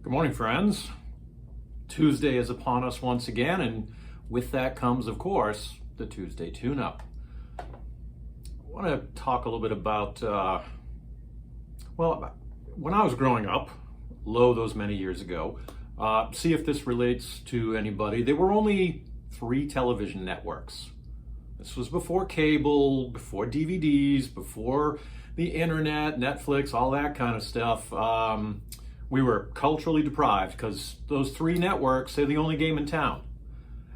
Good morning, friends. Tuesday is upon us once again, and with that comes, of course, the Tuesday tune-up. I want to talk a little bit about, when I was growing up, those many years ago, see if this relates to anybody. There were only 3 television networks. This was before cable, before DVDs, before the internet, Netflix, all that kind of stuff. We were culturally deprived because those 3 networks, they're the only game in town.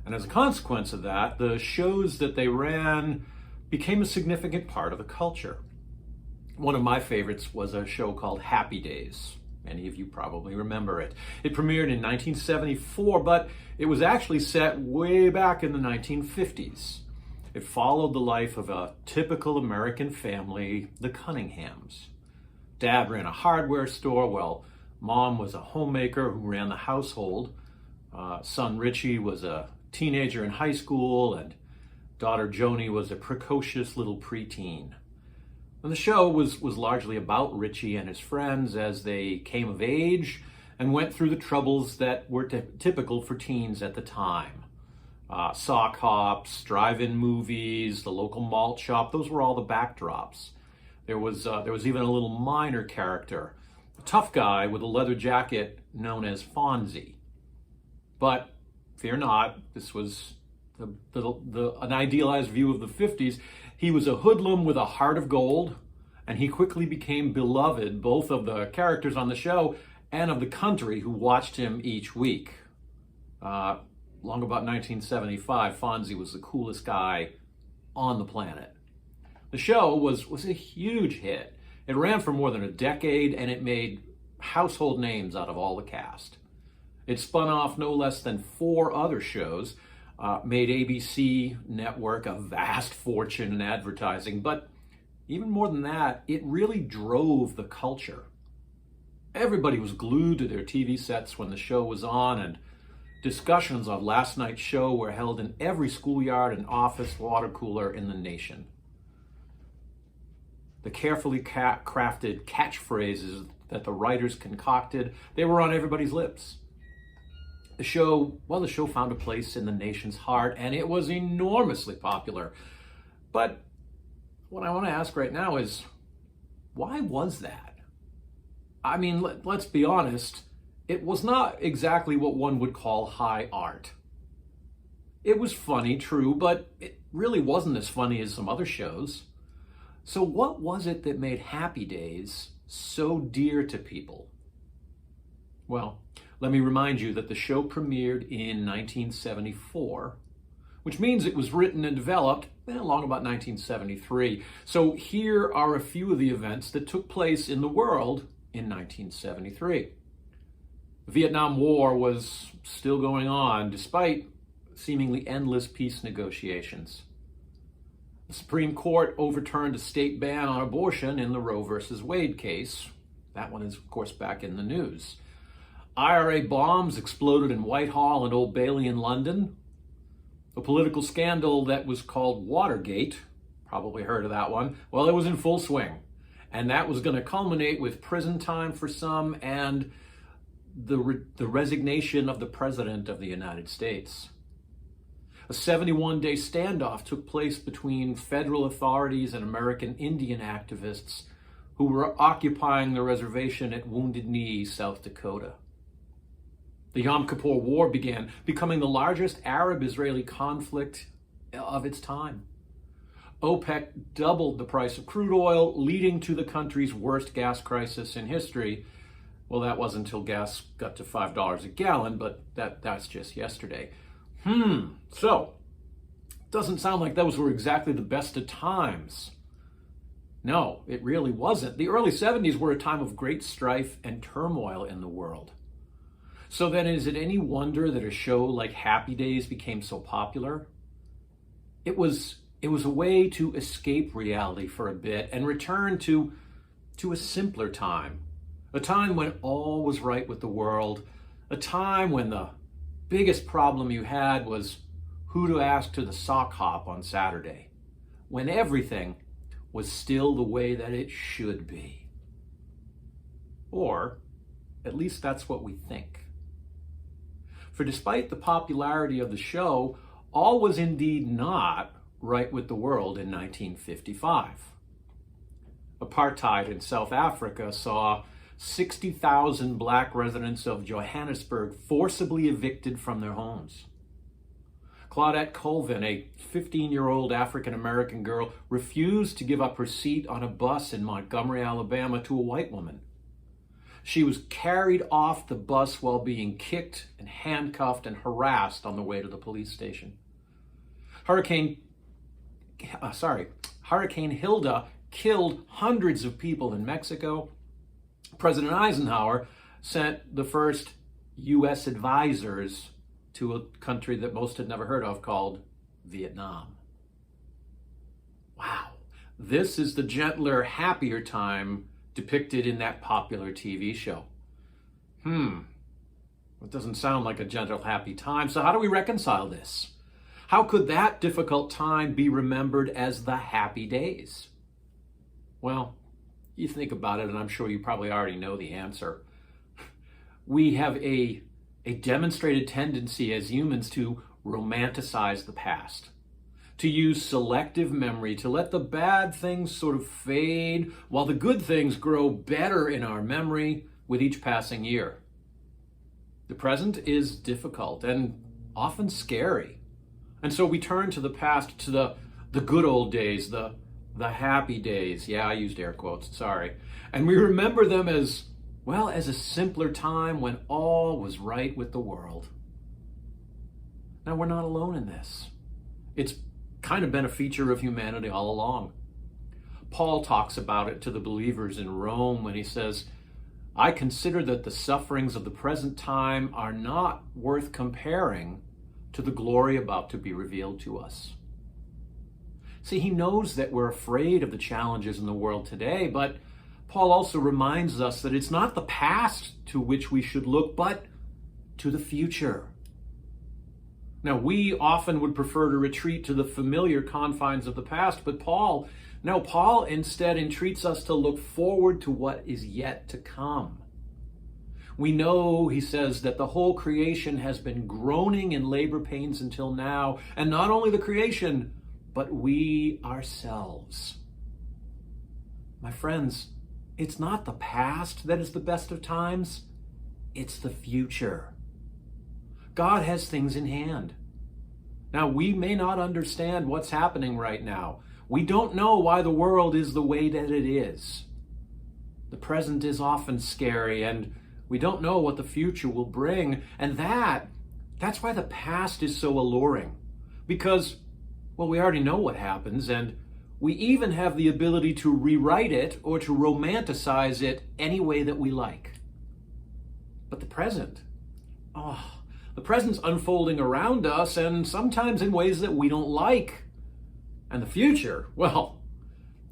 And as a consequence of that, the shows that they ran became a significant part of the culture. One of my favorites was a show called Happy Days. Many of you probably remember it. It premiered in 1974, but it was actually set way back in the 1950s. It followed the life of a typical American family, the Cunninghams. Dad ran a hardware store, while Mom was a homemaker who ran the household. Son Richie was a teenager in high school, and daughter Joni was a precocious little preteen. And the show was largely about Richie and his friends as they came of age and went through the troubles that were typical for teens at the time. Sock hops, drive-in movies, the local malt shop, those were all the backdrops. There was even a little minor character, a tough guy with a leather jacket known as Fonzie. But fear not, this was an idealized view of the 50s. He was a hoodlum with a heart of gold, and he quickly became beloved both of the characters on the show and of the country who watched him each week. Long about 1975, Fonzie was the coolest guy on the planet. The show was a huge hit. It ran for more than a decade, and it made household names out of all the cast. It spun off no less than 4 other shows, made ABC Network a vast fortune in advertising, but even more than that, it really drove the culture. Everybody was glued to their TV sets when the show was on, and discussions of last night's show were held in every schoolyard and office water cooler in the nation. The carefully crafted catchphrases that the writers concocted, they were on everybody's lips. The show found a place in the nation's heart, and it was enormously popular. But what I want to ask right now is, why was that? I mean, let's be honest, it was not exactly what one would call high art. It was funny, true, but it really wasn't as funny as some other shows. So what was it that made Happy Days so dear to people? Well, let me remind you that the show premiered in 1974, which means it was written and developed along about 1973. So here are a few of the events that took place in the world in 1973. The Vietnam War was still going on despite seemingly endless peace negotiations. The Supreme Court overturned a state ban on abortion in the Roe versus Wade case. That one is, of course, back in the news. IRA bombs exploded in Whitehall and Old Bailey in London. A political scandal that was called Watergate, probably heard of that one, well, it was in full swing. And that was going to culminate with prison time for some and the resignation of the President of the United States. A 71-day standoff took place between federal authorities and American Indian activists who were occupying the reservation at Wounded Knee, South Dakota. The Yom Kippur War began, becoming the largest Arab-Israeli conflict of its time. OPEC doubled the price of crude oil, leading to the country's worst gas crisis in history. Well, that wasn't until gas got to $5 a gallon, but that's just yesterday. So, doesn't sound like those were exactly the best of times. No, it really wasn't. The early 70s were a time of great strife and turmoil in the world. So then, is it any wonder that a show like Happy Days became so popular? It was a way to escape reality for a bit and return to a simpler time. A time when all was right with the world. A time when the biggest problem you had was who to ask to the sock hop on Saturday. When everything was still the way that it should be. Or, At least that's what we think. For despite the popularity of the show, all was indeed not right with the world in 1955. Apartheid in South Africa saw 60,000 black residents of Johannesburg forcibly evicted from their homes. Claudette Colvin, a 15-year-old African-American girl, refused to give up her seat on a bus in Montgomery, Alabama to a white woman. She was carried off the bus while being kicked and handcuffed and harassed on the way to the police station. Hurricane Hilda killed hundreds of people in Mexico. President Eisenhower sent the first U.S. advisors to a country that most had never heard of called Vietnam. Wow, this is the gentler, happier time depicted in that popular TV show. It doesn't sound like a gentle, happy time. So how do we reconcile this? How could that difficult time be remembered as the happy days? Well, you think about it, and I'm sure you probably already know the answer. We have a demonstrated tendency as humans to romanticize the past, to use selective memory, to let the bad things sort of fade while the good things grow better in our memory with each passing year. The present is difficult and often scary. And so we turn to the past, to the good old days, the happy days. Yeah, I used air quotes, sorry. And we remember them as, well, as a simpler time when all was right with the world. Now, we're not alone in this. It's kind of been a feature of humanity all along. Paul talks about it to the believers in Rome when he says, I consider that the sufferings of the present time are not worth comparing to the glory about to be revealed to us. See, he knows that we're afraid of the challenges in the world today, but Paul also reminds us that it's not the past to which we should look, but to the future. Now, we often would prefer to retreat to the familiar confines of the past, but Paul instead entreats us to look forward to what is yet to come. We know, he says, that the whole creation has been groaning in labor pains until now, and not only the creation, but we ourselves. My friends, it's not the past that is the best of times, it's the future. God has things in hand. Now, we may not understand what's happening right now. We don't know why the world is the way that it is. The present is often scary, and we don't know what the future will bring. And that's why the past is so alluring. Because, well, we already know what happens, and we even have the ability to rewrite it or to romanticize it any way that we like. But the present, the present's unfolding around us, and sometimes in ways that we don't like. And the future, well,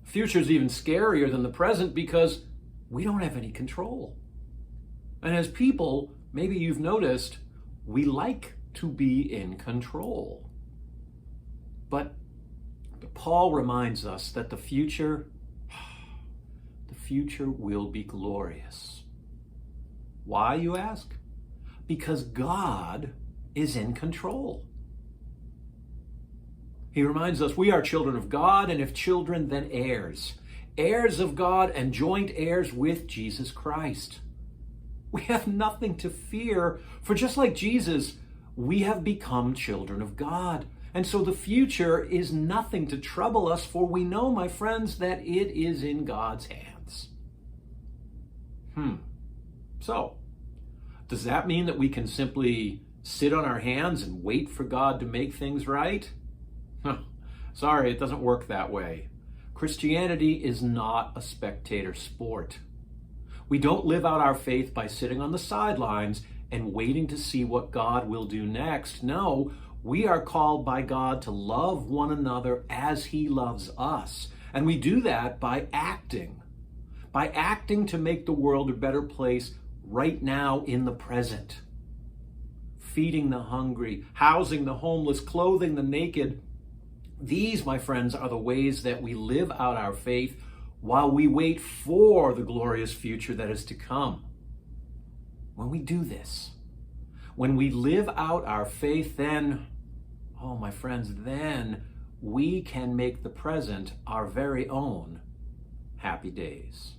the future's even scarier than the present because we don't have any control. And as people, maybe you've noticed, we like to be in control. But Paul reminds us that the future will be glorious. Why, you ask? Because God is in control. He reminds us we are children of God, and if children, then heirs. Heirs of God and joint heirs with Jesus Christ. We have nothing to fear, for just like Jesus, we have become children of God. And so the future is nothing to trouble us, for we know, my friends, that it is in God's hands. So, does that mean that we can simply sit on our hands and wait for God to make things right? Sorry, it doesn't work that way. Christianity is not a spectator sport. We don't live out our faith by sitting on the sidelines and waiting to see what God will do next. No, we are called by God to love one another as He loves us. And we do that by acting to make the world a better place right now in the present. Feeding the hungry, housing the homeless, clothing the naked. These, my friends, are the ways that we live out our faith while we wait for the glorious future that is to come. When we do this, when we live out our faith, then, oh, my friends, then we can make the present our very own happy days.